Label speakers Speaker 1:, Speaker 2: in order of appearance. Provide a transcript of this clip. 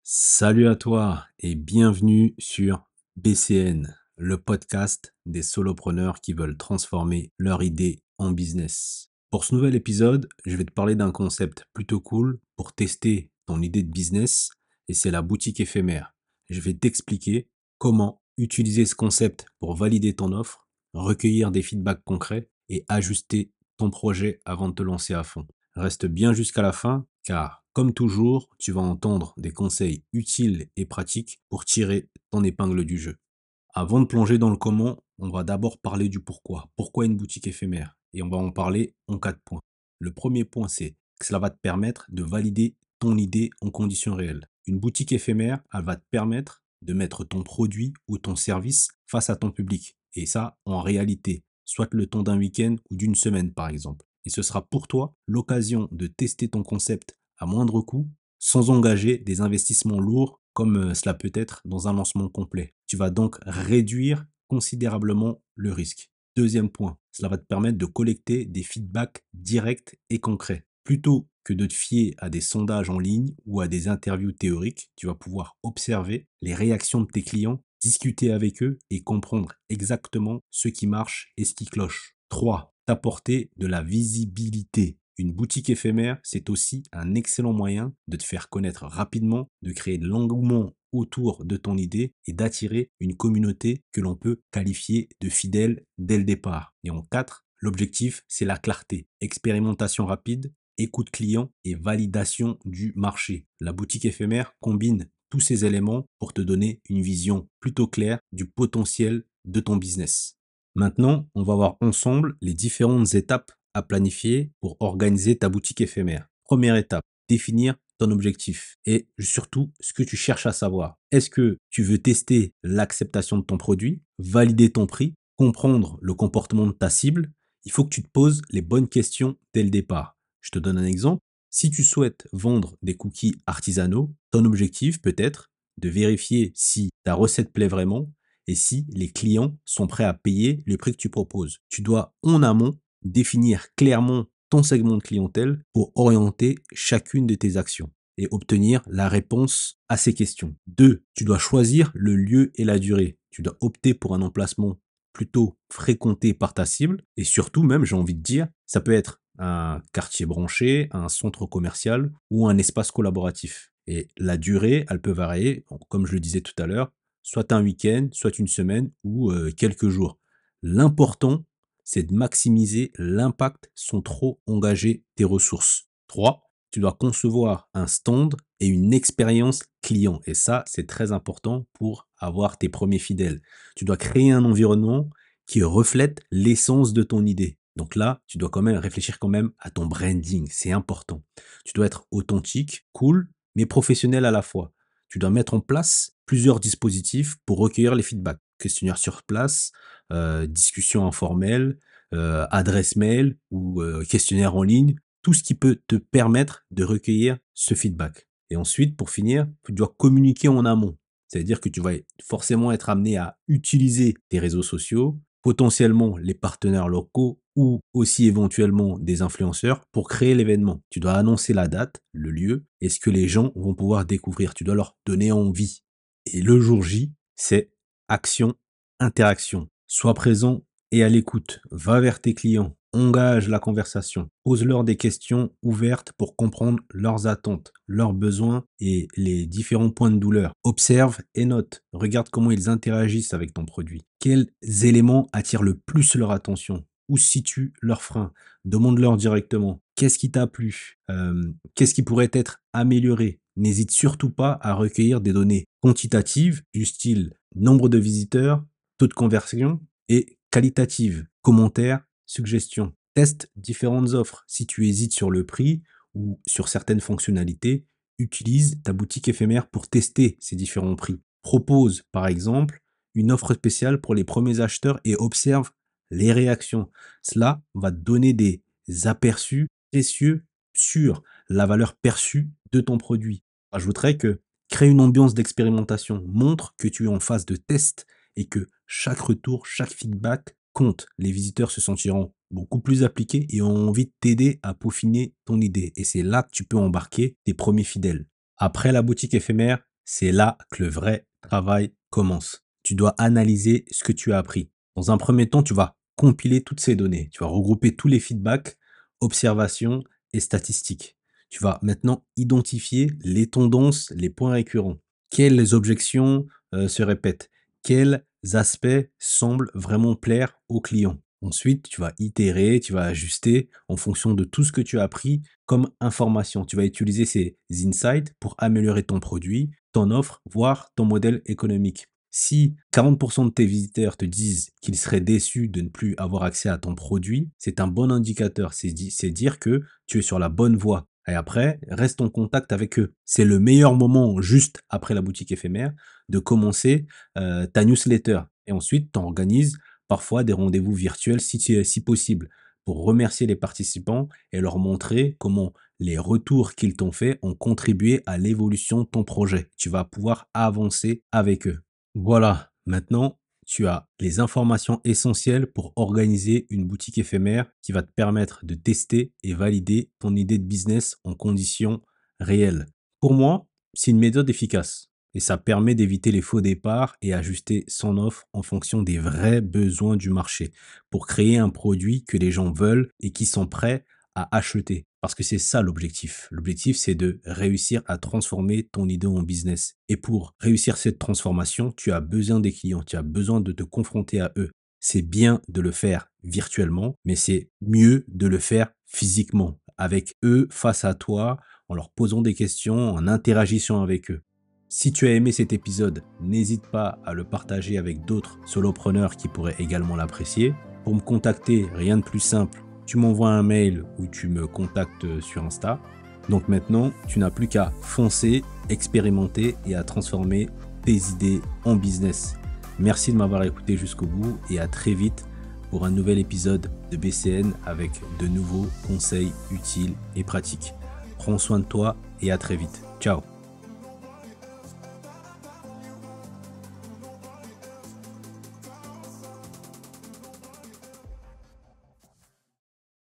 Speaker 1: Salut à toi et bienvenue sur BCN, le podcast des solopreneurs qui veulent transformer leur idée en business. Pour ce nouvel épisode, je vais te parler d'un concept plutôt cool pour tester ton idée de business et c'est la boutique éphémère. Je vais t'expliquer comment utiliser ce concept pour valider ton offre, recueillir des feedbacks concrets et ajuster ton projet avant de te lancer à fond. Reste bien jusqu'à la fin car, comme toujours, tu vas entendre des conseils utiles et pratiques pour tirer ton épingle du jeu. Avant de plonger dans le comment, on va d'abord parler du pourquoi. Pourquoi une boutique éphémère? Et on va en parler en 4 points. Le premier point, c'est que cela va te permettre de valider ton idée en conditions réelles. Une boutique éphémère, elle va te permettre de mettre ton produit ou ton service face à ton public. Et ça, en réalité, soit le temps d'un week-end ou d'une semaine, par exemple. Et ce sera pour toi l'occasion de tester ton concept à moindre coût, sans engager des investissements lourds comme cela peut être dans un lancement complet. Tu vas donc réduire considérablement le risque. Deuxième point, cela va te permettre de collecter des feedbacks directs et concrets. Plutôt que de te fier à des sondages en ligne ou à des interviews théoriques, tu vas pouvoir observer les réactions de tes clients, discuter avec eux et comprendre exactement ce qui marche et ce qui cloche. 3. T'apporter de la visibilité. Une boutique éphémère, c'est aussi un excellent moyen de te faire connaître rapidement, de créer de l'engouement autour de ton idée et d'attirer une communauté que l'on peut qualifier de fidèle dès le départ. Et en 4, l'objectif, c'est la clarté, expérimentation rapide, écoute client et validation du marché. La boutique éphémère combine tous ces éléments pour te donner une vision plutôt claire du potentiel de ton business. Maintenant, on va voir ensemble les différentes étapes à planifier pour organiser ta boutique éphémère. Première étape, définir ton objectif et surtout ce que tu cherches à savoir. Est-ce que tu veux tester l'acceptation de ton produit, valider ton prix, comprendre le comportement de ta cible? Il faut que tu te poses les bonnes questions dès le départ. Je te donne un exemple. Si tu souhaites vendre des cookies artisanaux, ton objectif peut être de vérifier si ta recette plaît vraiment et si les clients sont prêts à payer le prix que tu proposes. Tu dois en amont définir clairement ton segment de clientèle pour orienter chacune de tes actions et obtenir la réponse à ces questions. 2. Tu dois choisir le lieu et la durée. Tu dois opter pour un emplacement plutôt fréquenté par ta cible et surtout même, j'ai envie de dire, ça peut être un quartier branché, un centre commercial ou un espace collaboratif. Et la durée, elle peut varier, comme je le disais tout à l'heure, soit un week-end, soit une semaine ou quelques jours. L'important, c'est de maximiser l'impact sans trop engager tes ressources. 3. Tu dois concevoir un stand et une expérience client. Et ça, c'est très important pour avoir tes premiers fidèles. Tu dois créer un environnement qui reflète l'essence de ton idée. Donc là, tu dois quand même réfléchir quand même à ton branding. C'est important. Tu dois être authentique, cool, mais professionnel à la fois. Tu dois mettre en place plusieurs dispositifs pour recueillir les feedbacks. Questionnaire sur place, discussion informelle, adresse mail ou questionnaire en ligne, tout ce qui peut te permettre de recueillir ce feedback. Et ensuite, pour finir, tu dois communiquer en amont. C'est-à-dire que tu vas forcément être amené à utiliser tes réseaux sociaux, potentiellement les partenaires locaux ou aussi éventuellement des influenceurs pour créer l'événement. Tu dois annoncer la date, le lieu et ce que les gens vont pouvoir découvrir. Tu dois leur donner envie. Et le jour J, c'est action, interaction. Sois présent et à l'écoute. Va vers tes clients. Engage la conversation. Pose-leur des questions ouvertes pour comprendre leurs attentes, leurs besoins et les différents points de douleur. Observe et note. Regarde comment ils interagissent avec ton produit. Quels éléments attirent le plus leur attention? Où se situent leurs freins? Demande-leur directement. Qu'est-ce qui t'a plu? Qu'est-ce qui pourrait être amélioré? N'hésite surtout pas à recueillir des données quantitatives du style nombre de visiteurs, taux de conversion et qualitatives, commentaires, suggestions. Teste différentes offres. Si tu hésites sur le prix ou sur certaines fonctionnalités, utilise ta boutique éphémère pour tester ces différents prix. Propose, par exemple, une offre spéciale pour les premiers acheteurs et observe les réactions. Cela va te donner des aperçus précieux sur la valeur perçue de ton produit. J'ajouterais que crée une ambiance d'expérimentation, montre que tu es en phase de test et que chaque retour, chaque feedback compte. Les visiteurs se sentiront beaucoup plus appliqués et ont envie de t'aider à peaufiner ton idée. Et c'est là que tu peux embarquer tes premiers fidèles. Après la boutique éphémère, C'est là que le vrai travail commence. Tu dois analyser ce que tu as appris. Dans un premier temps, tu vas compiler toutes ces données. Tu vas regrouper tous les feedbacks, observations et statistiques. Tu vas maintenant identifier les tendances, les points récurrents. Quelles objections se répètent? Quels aspects semblent vraiment plaire aux clients? Ensuite, tu vas itérer, tu vas ajuster en fonction de tout ce que tu as appris comme information. Tu vas utiliser ces insights pour améliorer ton produit, ton offre, voire ton modèle économique. Si 40% de tes visiteurs te disent qu'ils seraient déçus de ne plus avoir accès à ton produit, c'est un bon indicateur. C'est dire que tu es sur la bonne voie. Et après, reste en contact avec eux. C'est le meilleur moment, juste après la boutique éphémère, de commencer ta newsletter. Et ensuite, tu organises parfois des rendez-vous virtuels si possible, pour remercier les participants et leur montrer comment les retours qu'ils t'ont fait ont contribué à l'évolution de ton projet. Tu vas pouvoir avancer avec eux. Voilà, maintenant, tu as les informations essentielles pour organiser une boutique éphémère qui va te permettre de tester et valider ton idée de business en conditions réelles. Pour moi, c'est une méthode efficace et ça permet d'éviter les faux départs et ajuster son offre en fonction des vrais besoins du marché pour créer un produit que les gens veulent et qui sont prêts à acheter. Parce que c'est ça l'objectif. L'objectif, c'est de réussir à transformer ton idée en business. Et pour réussir cette transformation, tu as besoin des clients, tu as besoin de te confronter à eux. C'est bien de le faire virtuellement, mais c'est mieux de le faire physiquement, avec eux face à toi, en leur posant des questions, en interagissant avec eux. Si tu as aimé cet épisode, n'hésite pas à le partager avec d'autres solopreneurs qui pourraient également l'apprécier. Pour me contacter, rien de plus simple, tu m'envoies un mail ou tu me contactes sur Insta. Donc maintenant, tu n'as plus qu'à foncer, expérimenter et à transformer tes idées en business. Merci de m'avoir écouté jusqu'au bout et à très vite pour un nouvel épisode de BCN avec de nouveaux conseils utiles et pratiques. Prends soin de toi et à très vite. Ciao.